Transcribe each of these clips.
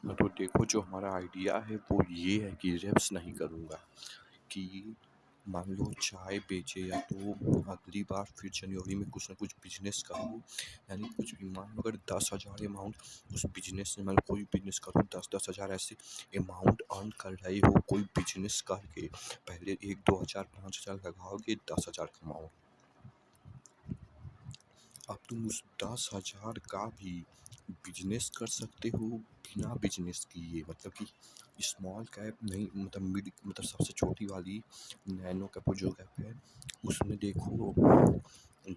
तो देखो, जो हमारा आइडिया है वो ये है कि रेप्स नहीं करूँगा कि मान लो चाय बेचे या तो अगली बार फिर जनवरी में कुछ ना कुछ बिजनेस करूँ। यानी कुछ भी मान लो, अगर 10,000 अमाउंट उस बिजनेस में, मान लो कोई बिजनेस करो, 10,000 ऐसे अमाउंट अर्न कर रहे हो कोई बिजनेस करके। पहले 1-2 हज़ार 5,000 लगाओगे, 10,000 कमाओ। अब तुम उस 10,000 का भी बिजनेस कर सकते हो बिना बिजनेस किए। मतलब कि स्मॉल कैप नहीं, मतलब मिड, मतलब सबसे छोटी वाली नैनो कैप जो कैप है उसमें देखो,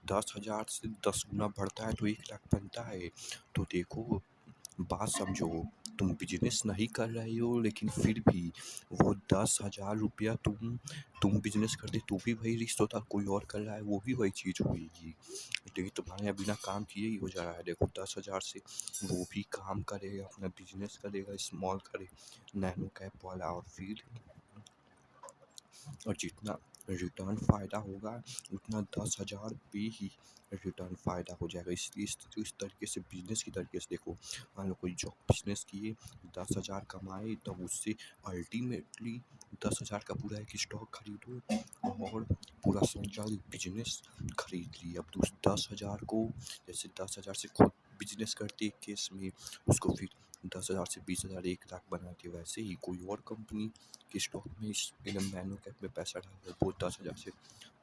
10,000 से 10 गुना बढ़ता है तो 1 लाख बनता है। तो देखो, बात समझो, तुम बिजनेस नहीं कर रहे हो लेकिन फिर भी वो 10,000 रुपया तुम बिजनेस करते तो भी वही रिस्क होता, कोई और कर रहा है वो भी वही चीज़ होगी। लेकिन तुम्हारे यहाँ बिना काम किए ही हो जा रहा है। देखो, 10,000 से वो भी काम करेगा, अपना बिजनेस करेगा, स्मॉल करे नैनो कैप वाला, और जितना रिटर्न फ़ायदा होगा उतना 10,000 पे ही रिटर्न फ़ायदा हो जाएगा। इसलिए इस तरीके से बिजनेस की तरीके से देखो, मान लो कोई जॉब बिजनेस किए, 10,000 कमाए, तब उससे अल्टीमेटली 10,000 का पूरा एक स्टॉक खरीदो और पूरा संचालित बिजनेस खरीद लिया। अब तो उस 10,000 को, जैसे 10,000 से खुद बिजनेस करते एक केस में, उसको फिर 10,000 से 20,000 1 लाख बनाते, वैसे ही कोई और कंपनी के स्टॉक में इस एकदम नैनो कैप में पैसा डाल वो 10,000 से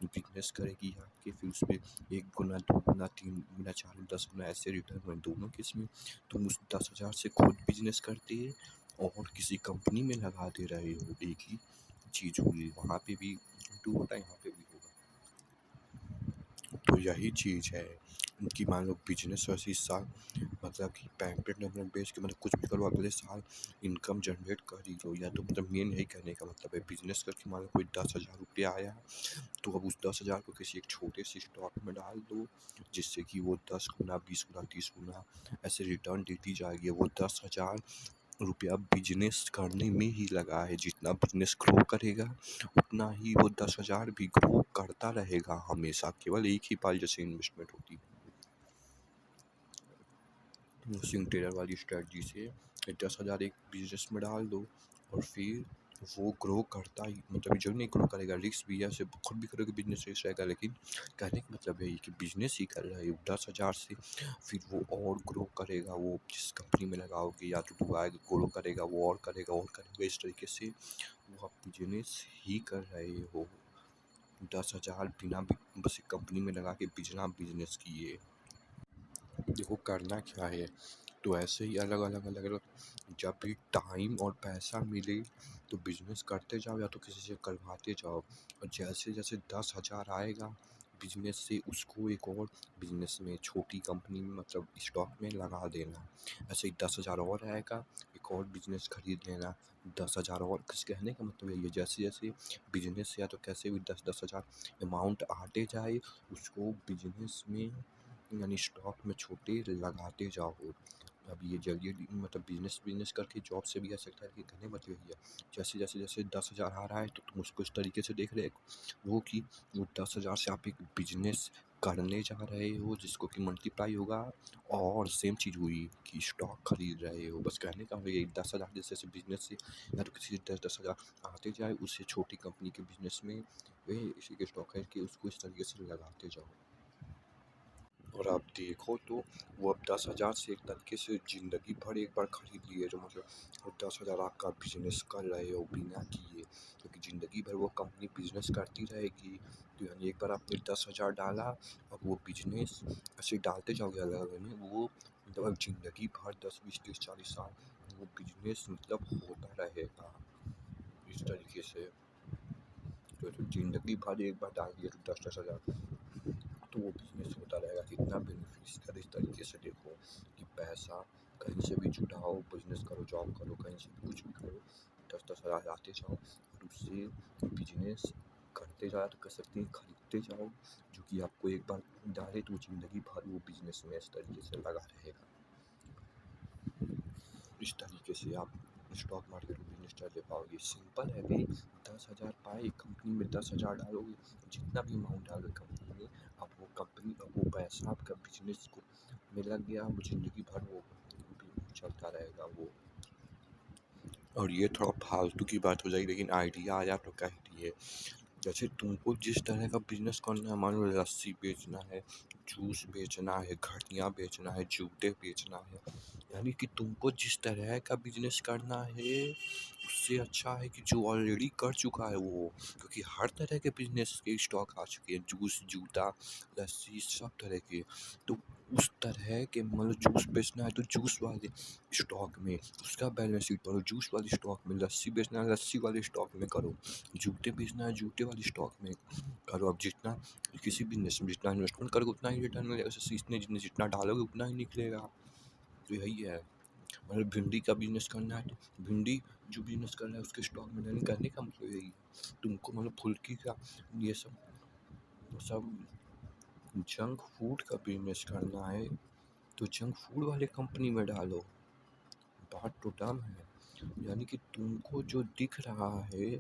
बिजनेस करेगी आपके, फिर उस पर 1 गुना 2 गुना 3 गुना 4 10 गुना ऐसे रिटर्न हुए दोनों केस में। तुम उस 10,000 से खुद बिजनेस करते और किसी कंपनी में लगा दे रहे हो, एक ही चीज़ हुई, वहाँ पे भी टू होता है, यहाँ पे भी होगा। तो यही चीज़ है कि मान लो बिजनेस वैसे इस साल, मतलब कि पैम्पलेट वैम्पलेट बेच के, मतलब कुछ भी करो, अगले साल इनकम जनरेट कर ही लो। या तो मतलब मेन यही कहने का मतलब है, बिजनेस करके मान लो कोई 10,000 रुपया आया, तो अब उस 10,000 को किसी एक छोटे से स्टॉक में डाल दो, जिससे कि वो 10 गुना 20 गुना 30 गुना ऐसे रिटर्न देती जाएगी। वो 10,000 रुपया बिजनेस करने में ही लगा है। जितना बिजनेस ग्रो करेगा उतना ही वो 10,000 भी ग्रो करता रहेगा हमेशा, केवल एक ही बार जैसे इन्वेस्टमेंट होती है। सिंग टेलर वाली स्ट्रेटजी से 10,000 एक बिजनेस में डाल दो और फिर वो ग्रो करता ही, मतलब जो नहीं ग्रो करेगा, रिस्क भी है, ऐसे खुद भी करोगे बिजनेस रिस्क रहेगा, लेकिन कहने का मतलब है कि बिजनेस ही कर रहे हो 10,000 से, फिर वो और ग्रो करेगा। वो जिस कंपनी में लगाओगे या तो वो आएगा ग्रो करेगा, वो और करेगा और करेगा, इस तरीके से वो आप बिजनेस ही कर रहे हो। 10,000 बिना बस एक कंपनी में लगा के बिना बिजनेस किए। देखो, करना क्या है, तो ऐसे ही अलग अलग जब भी टाइम और पैसा मिले तो बिजनेस करते जाओ या तो किसी से करवाते जाओ। और जैसे जैसे 10,000 आएगा बिजनेस से, उसको एक और बिजनेस में, छोटी कंपनी में, मतलब स्टॉक में लगा देना। ऐसे ही 10,000 और आएगा, एक और बिजनेस खरीद लेना। 10,000 और, किस कहने का मतलब यही है, जैसे जैसे बिजनेस या तो कैसे भी 10,000 अमाउंट आते जाए, उसको बिजनेस में यानी स्टॉक में छोटे लगाते जाओ। अब ये जल्दी मतलब बिजनेस करके जॉब से भी आ सकता है, कि कहने मतलब यही है, जैसे जैसे जैसे 10,000 आ रहा है तो तुम उसको इस तरीके से देख रहे हो कि वो 10,000 से आप एक बिजनेस करने जा रहे हो जिसको कि मल्टीप्लाई होगा। और सेम चीज़ हुई कि स्टॉक खरीद रहे हो। बस कहने का ये 10,000 जैसे जैसे बिजनेस से या तो किसी 10,000 आते जाए, उससे छोटी कंपनी के बिजनेस में वे इसी के स्टॉक खरीद के उसको इस तरीके से लगाते जाओ। और आप देखो तो वो अब 10,000 से एक तरीके से ज़िंदगी भर एक बार खरीद लिए, जो मतलब वो 10,000 आपका बिजनेस कर रहे हो बिना किए, क्योंकि ज़िंदगी भर वो कंपनी बिजनेस करती रहेगी। तो यानी एक बार आपने 10,000 डाला, अब वो बिजनेस ऐसे डालते जाओगे अलग अलग में, वो मतलब अब ज़िंदगी भर 10 20 30 40 साल वो बिजनेस मतलब होता रहेगा इस तरीके से। तो ज़िंदगी भर एक बार डाल दिया तो 10-10,000, तो वो बिजनेस होता रहेगा। कितना बेनिफिशियल इस तरीके से देखो कि पैसा कहीं से भी जुटाओ, बिजनेस करो, जॉब करो, कहीं से भी कुछ भी करो, 10-10,000 आते जाओ और उससे बिजनेस करते जाओ, तो कर सकते हैं खरीदते जाओ, जो कि आपको एक बार डाले तो ज़िंदगी भर वो बिजनेस में इस तरीके से लगा रहेगा। इस तरीके से आप स्टॉक मार्केट में बिजनेस कर ले पाओगे। सिंपल है भाई, 10,000 पाए कंपनी में, 10,000 डालोगे, जितना भी अमाउंट डालोगे कंपनी में, अब वो कंपनी, अब वो पैसा आपका बिजनेस को में लग गया, वो ज़िंदगी भर वो चलता रहेगा। वो और ये थोड़ा फालतू की बात हो जाएगी, लेकिन आइडिया आया तो कह दिए। जैसे तुमको जिस तरह का बिजनेस करना है, मान लो लस्सी बेचना है, जूस बेचना है, घड़ियाँ बेचना है, जूते बेचना है, यानी कि तुमको जिस तरह का बिजनेस करना है उससे अच्छा है कि जो ऑलरेडी कर चुका है वो, क्योंकि हर तरह के बिजनेस के स्टॉक आ चुके हैं, जूस, जूता, लस्सी, सब तरह के। तो उस तरह के मतलब जूस बेचना है तो जूस वाले स्टॉक में उसका बैलेंस शीट करो, जूस वाले स्टॉक में, लस्सी बेचना है लस्सी वाले स्टॉक में करो, जूते बेचना है जूते वाले स्टॉक में करो। अब जितना किसी बिजनेस में जितना इन्वेस्टमेंट करोगे उतना ही रिटर्न मिलेगा, सीखने जितना डालोगे उतना ही निकलेगा। तो यही है। मतलब भिंडी का बिजनेस करना है तो भिंडी जो बिजनेस करना है उसके स्टॉक में नहीं करने का मतलब यही है। तुमको मतलब फुल्की का ये सब सब जंक फूड का बिजनेस करना है तो जंक फूड वाले कंपनी में डालो, बात तो डन है। यानी कि तुमको जो दिख रहा है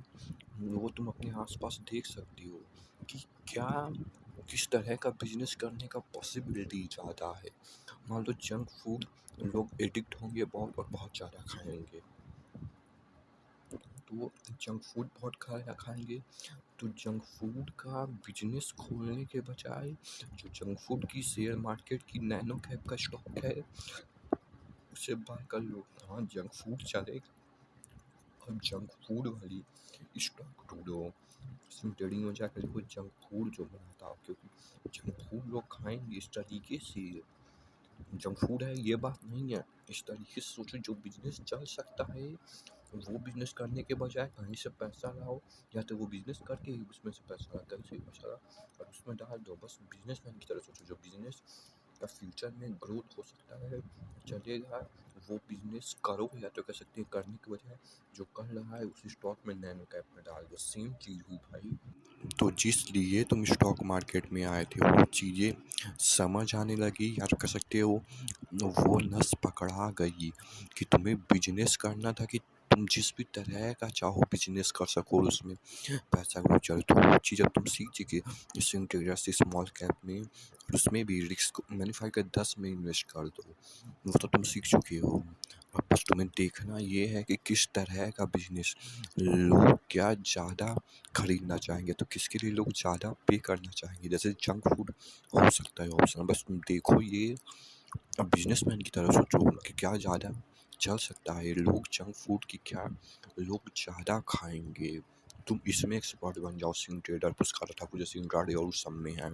वो तुम अपने आसपास देख सकती हो कि क्या किस तरह का बिजनेस करने का पॉसिबिलिटी ज़्यादा है। मान लो जंक फूड लोग एडिक्ट होंगे बहुत और बहुत ज़्यादा खाएंगे, तो वो जंक फूड बहुत खाएंगे, तो जंक फूड का बिजनेस खोलने के बजाय जो जंक फूड की शेयर मार्केट की नैनो कैप का स्टॉक है उसे बाय कर लो। हाँ, जंक फूड चलेगा। अब जंक फूड वाली स्टॉक ढूंढो, इसमें ट्रेडिंग में जाकर देखो जंक फूड जो बनाता हो, क्योंकि जंक फूड लोग खाएंगे इस तरीके से। जंक फूड है ये बात नहीं है, इस तरीके से सोचो जो बिजनेस चल सकता है वो बिजनेस करने के बजाय कहीं से पैसा लाओ, या तो वो बिजनेस करके ही उसमें से पैसा ला, कहीं से पैसा ला और उसमें डाल दो। बस बिजनेसमैन की तरह सोचो, जो बिजनेस का फ्यूचर में ग्रोथ हो सकता है, चलेगा, वो बिजनेस करो। या तो कह सकते हैं करने के बजाय जो कर रहा है उसी स्टॉक में नैनो कैप में डाल दो, सेम चीज़ हुई भाई। तो जिस लिए तुम स्टॉक मार्केट में आए थे वो चीज़ें समझ आने लगी, या तो कह सकते हो वो नस पकड़ा गई कि तुम्हें बिजनेस करना था, कि तुम जिस भी तरह का चाहो बिजनेस कर सको और उसमें पैसा ग्रो चले। तो वो चीज़ अब तुम सीख चुके, स्विंग ट्रेडर से स्मॉल कैप में, और उसमें भी रिस्क मैनीफाई कर 10 में इन्वेस्ट कर दो, वो तो तुम सीख चुके हो। अब बस तुम्हें देखना ये है कि किस तरह का बिजनेस लोग क्या ज़्यादा खरीदना चाहेंगे, तो किसके लिए लोग ज़्यादा पे करना चाहेंगे। जैसे जंक फूड हो सकता है ऑप्शन, बस तुम देखो ये। अब बिजनेसमैन की तरह सोचो कि क्या ज़्यादा चल सकता है, लोग जंक फूड की क्या लोग ज़्यादा खाएंगे, तुम इसमें एक्सपर्ट बन जाओ। स्विंग ट्रेडर पुस्कार ठाकुर जैसे इंट्राडे और उस सब में है।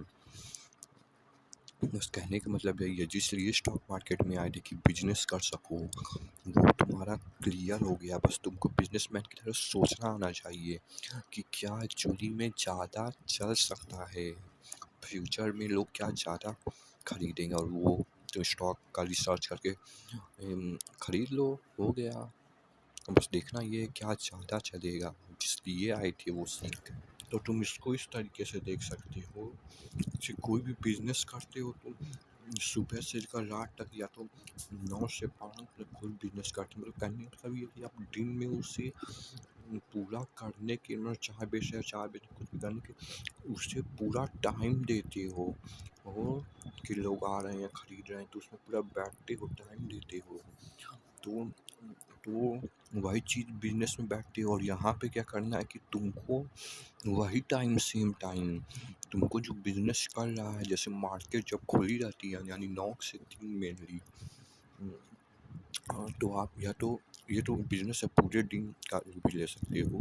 बस कहने का मतलब यही है, जिस लिए स्टॉक मार्केट में आए थे कि बिजनेस कर सको, वो तुम्हारा क्लियर हो गया। बस तुमको बिजनेसमैन की तरह सोचना आना चाहिए कि क्या एक्चुअली में ज़्यादा चल सकता है, फ्यूचर में लोग क्या ज़्यादा खरीदेंगे, और वो तो स्टॉक का रिसर्च करके खरीद लो, हो गया। बस देखना ये क्या ज़्यादा चलेगा, जिस लिए आए थे वो सीख। तो तुम इसको इस तरीके से देख सकते हो कि कोई भी बिजनेस करते हो तुम सुबह से लेकर रात तक, या तो 9 से 5 तक कोई बिजनेस करते हो, मतलब करने का मतलब ये है कि आप दिन में उसे पूरा करने के मतलब 4 बजे से 4 बजे तक कुछ भी करने के उसे पूरा टाइम देते हो, और कि लोग आ रहे हैं खरीद रहे हैं तो उसमें पूरा बैठते हो, टाइम देते हो। तो वही चीज़ बिजनेस में बैठते हो, और यहाँ पे क्या करना है कि तुमको वही टाइम सेम टाइम तुमको जो बिजनेस कर रहा है, जैसे मार्केट जब खुली रहती है यानी 9 से 3 मेनली, हाँ, तो आप या तो ये तो बिजनेस है, पूरे दिन का भी ले सकते हो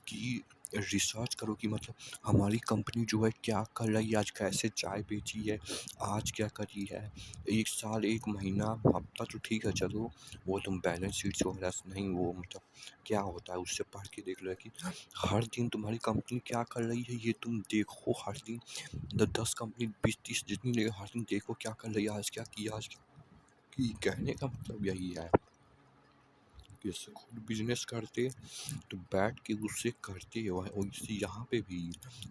कि रिसर्च करो कि मतलब हमारी कंपनी जो है क्या कर रही है, आज कैसे चाय बेची है, आज क्या करी है, 1 साल 1 महीना हफ्ता तो ठीक है चलो, वो तुम बैलेंस शीट वगैरह से नहीं, वो मतलब क्या होता है उससे पढ़ के देख लो कि हर दिन तुम्हारी कंपनी क्या कर रही है, ये तुम देखो हर दिन। 10 कंपनी 20-30 जितनी ले हर दिन देखो क्या कर रही है, आज क्या किया, आज क्या की। कहने का मतलब यही है कि खुद बिजनेस करते तो बैठ के उससे करते हो, और इससे यहाँ पे भी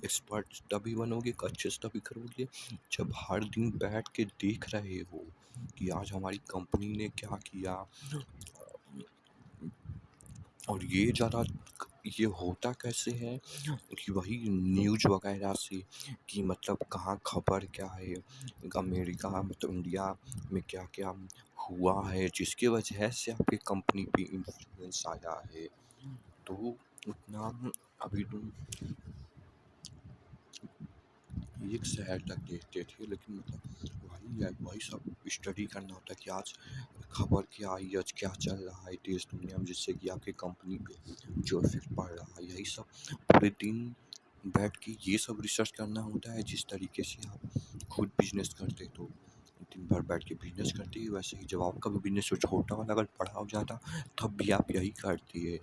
एक्सपर्ट तभी बनोगे, अच्छे से तभी करोगे जब हर दिन बैठ के देख रहे हो कि आज हमारी कंपनी ने क्या किया। और ये ज़्यादा ये होता कैसे है कि वही न्यूज़ वगैरह से, कि मतलब कहाँ खबर क्या है, अमेरिका मतलब इंडिया में क्या क्या हुआ है जिसकी वजह से आपकी कंपनी पे इन्फ्लुएंस आया है। तो उतना अभी तुम एक शहर तक देखते थे, लेकिन मतलब वही सब स्टडी करना होता है कि आज खबर क्या आई, आज क्या चल रहा है देश दुनिया में, जिससे कि आपकी कंपनी पे जो इफेक्ट पड़ रहा है। यही सब पूरे दिन बैठ के ये सब रिसर्च करना होता है। जिस तरीके से आप खुद बिजनेस करते तो दिन भर बैठ के बिजनेस करते ही, वैसे ही जब आपका भी बिजनेस छोटा वाला अगर बड़ा हो जाता तब भी आप यही करती है।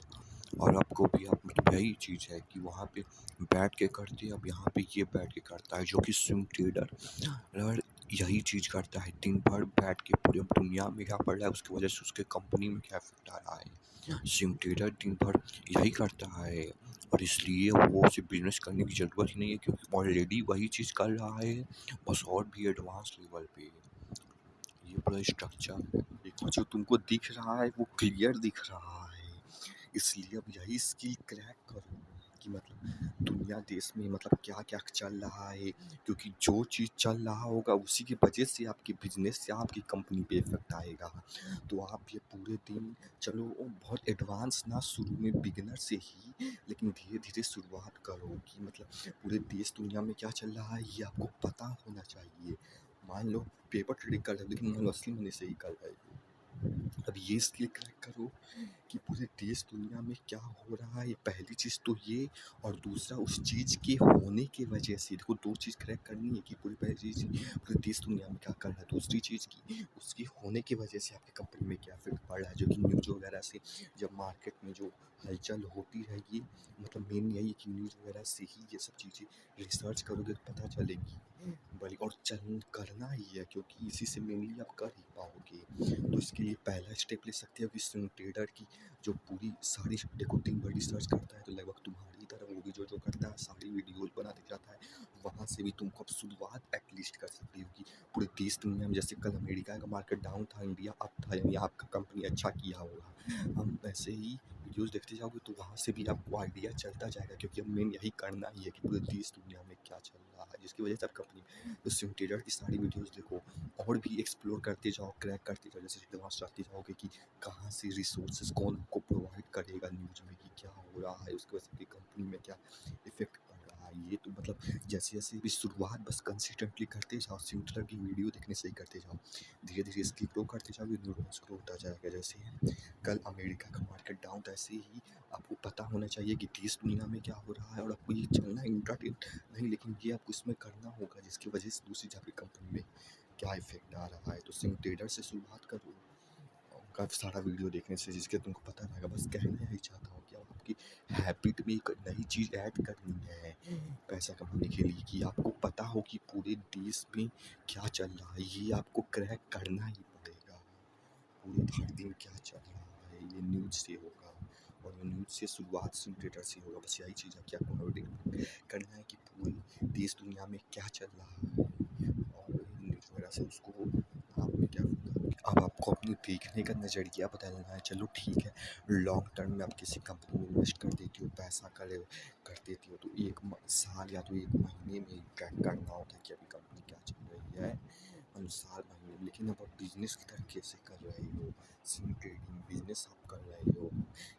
और आपको भी आप मतलब यही चीज़ है कि वहाँ पे बैठ के करती है, अब यहाँ पे ये बैठ के करता है, जो कि स्विंग ट्रेडर और यही चीज़ करता है। दिन भर बैठ के पूरे दुनिया में क्या पड़ रहा है, उसकी वजह से उसके कंपनी में क्या इफेक्ट आ रहा है, स्विंग ट्रेडर दिन भर यही करता है। और इसलिए वो सिर्फ बिजनेस करने की ज़रूरत ही नहीं है, क्योंकि ऑलरेडी वही चीज़ कर रहा है, बस और भी एडवांस लेवल पे। ये पूरा स्ट्रक्चर है, देखो जो तुमको दिख रहा है वो क्लियर दिख रहा है। इसलिए अब यही स्किल क्रैक करो कि मतलब दुनिया देश में मतलब क्या क्या चल रहा है, क्योंकि जो चीज़ चल रहा होगा उसी की वजह से आपके बिजनेस या आपकी कंपनी पे इफेक्ट आएगा। तो आप ये पूरे दिन चलो बहुत एडवांस ना, शुरू में बिगिनर से ही, लेकिन धीरे धीरे शुरुआत करो कि मतलब पूरे देश दुनिया में क्या चल रहा है ये आपको पता होना चाहिए। मान लो पेपर ट्रेडिंग कर रहे हो, लेकिन मान लो असली मनी से ही कर रहे हो। अब ये स्किल क्रैक करो कि पूरे देश दुनिया में क्या हो रहा है, पहली चीज़ तो ये। और दूसरा उस चीज़ के होने की वजह से, देखो दो चीज़ क्रैक करनी है कि पूरी पहली चीज़ पूरे देश दुनिया में क्या कर रहा है, दूसरी चीज़ की उसकी होने की वजह से आपकी कंपनी में क्या इफेक्ट पड़ रहा है, जो कि न्यूज़ वगैरह से जब मार्केट में जो हलचल होती रहेगी, मतलब मेन यही है कि न्यूज़ वगैरह से ही ये सब चीज़ें रिसर्च करोगे तो पता चलेगी बड़ी। और चल करना ही है, क्योंकि इसी से मेनली आप कर ही पाओगे। तो इसके लिए पहला स्टेप ले सकते हो कि स्विंग ट्रेडर की जो पूरी सारी, देखो दिन भर रिसर्च करता है तो लगभग तुम्हारी तरह वो भी जो जो करता है सारी वीडियोज बनाते जाता है। वहाँ से भी तुमको अब शुरुआत एटलीस्ट कर सकती हो कि पूरे देश दुनिया में, जैसे कल अमेरिका का मार्केट डाउन था, इंडिया अप था, यानी आपका कंपनी अच्छा किया होगा। हम ऐसे ही वीडियोस देखते जाओगे तो वहाँ से भी आपको आइडिया चलता जाएगा, क्योंकि अब मेन यही करना ही है कि पूरे देश दुनिया में क्या चल रहा है, जिसकी वजह से आप कंपनी। तो स्विंग ट्रेडर की सारी वीडियोस देखो और भी एक्सप्लोर करते जाओ, क्रैक करते जाओ, जैसे एडवांस जाते जाओगे कि कहाँ से रिसोर्सेज कौन आपको प्रोवाइड करेगा न्यूज़ में कि क्या हो रहा है, उसकी वजह से कंपनी में क्या इफेक्ट पड़ रहा है। ये तो मतलब जैसे जैसे भी शुरुआत बस कंसिस्टेंटली करते जाओ, सिमिलर की वीडियो देखने से ही करते जाओ, धीरे धीरे इसकी ग्रो करते जाओगे, न्यूरॉन्स ग्रो होता जाएगा। जैसे कल अमेरिका का मार्केट डाउन था, ऐसे ही आपको पता होना चाहिए कि देश दुनिया में क्या हो रहा है, और आपको ये चलना है इंटरटेन नहीं, लेकिन ये आपको इसमें करना होगा जिसकी वजह से दूसरी जाके कंपनी में क्या इफेक्ट आ रहा है। तो स्विंग ट्रेडर से शुरुआत करो, काफ़ी सारा वीडियो देखने से जिसके तुमको पता रहेगा। बस कहना यही चाहता हूँ कि अब आपकी हैबिट में एक नई चीज़ ऐड करनी है पैसा कमाने के लिए, कि आपको पता हो कि पूरे देश में क्या चल रहा है, ये आपको क्रैक करना ही पड़ेगा। पूरे हर दिन क्या चल रहा है ये न्यूज़ से होगा, और ये न्यूज़ से शुरुआत स्विंग ट्रेडर से होगा। बस यही चीज़ है कि आपको हैबिट करना है कि पूरे देश दुनिया में क्या चल रहा है, और न्यूज़ वगैरह से उसको आप में क्या होगा। अब आपको अपनी देखने का नज़रिया बदलना है। चलो ठीक है, लॉन्ग टर्म में आप किसी कंपनी में इन्वेस्ट कर देती हो, पैसा कर देती हो, तो एक साल या तो एक महीने में ट्रैक करना होता है कि अभी कंपनी क्या चल रही है, अनुसार महीने में। लेकिन अब आप बिजनेस की तरीके से कर रहे हो, स्विंग ट्रेडिंग बिजनेस आप कर रहे हो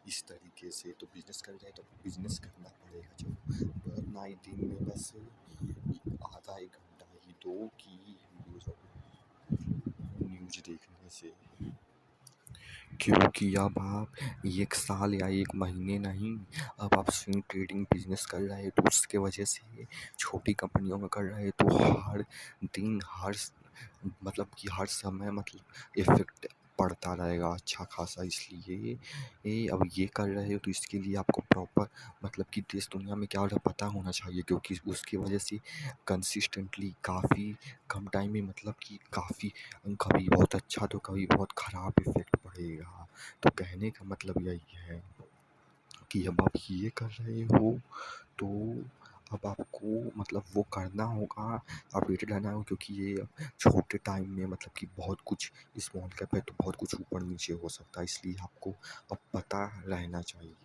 इस तरीके से, तो बिजनेस कर रहे हो तो बिजनेस करना पड़ेगा। चलो ना ही दिन में बस आधा एक घंटा ही दो की न्यूज़ देखने से, क्योंकि अब आप एक साल या एक महीने नहीं, अब आप स्विंग ट्रेडिंग बिजनेस कर रहे हैं तो उसके वजह से छोटी कंपनियों में कर रहे हैं तो हर दिन मतलब कि हर समय मतलब इफेक्ट पड़ता रहेगा अच्छा खासा। इसलिए अब ये कर रहे हो तो इसके लिए आपको प्रॉपर मतलब कि देश दुनिया में क्या हो रहा है पता होना चाहिए, क्योंकि उसकी वजह से कंसिस्टेंटली काफ़ी कम टाइम में मतलब कि काफ़ी कभी बहुत अच्छा तो कभी बहुत ख़राब इफ़ेक्ट पड़ेगा। तो कहने का मतलब यही है कि अब आप ये कर रहे हो तो अब आपको मतलब वो करना होगा, अपडेटेड रहना होगा, क्योंकि ये छोटे टाइम में मतलब कि बहुत कुछ स्मॉल कैप है तो बहुत कुछ ऊपर नीचे हो सकता है, इसलिए आपको अब पता रहना चाहिए।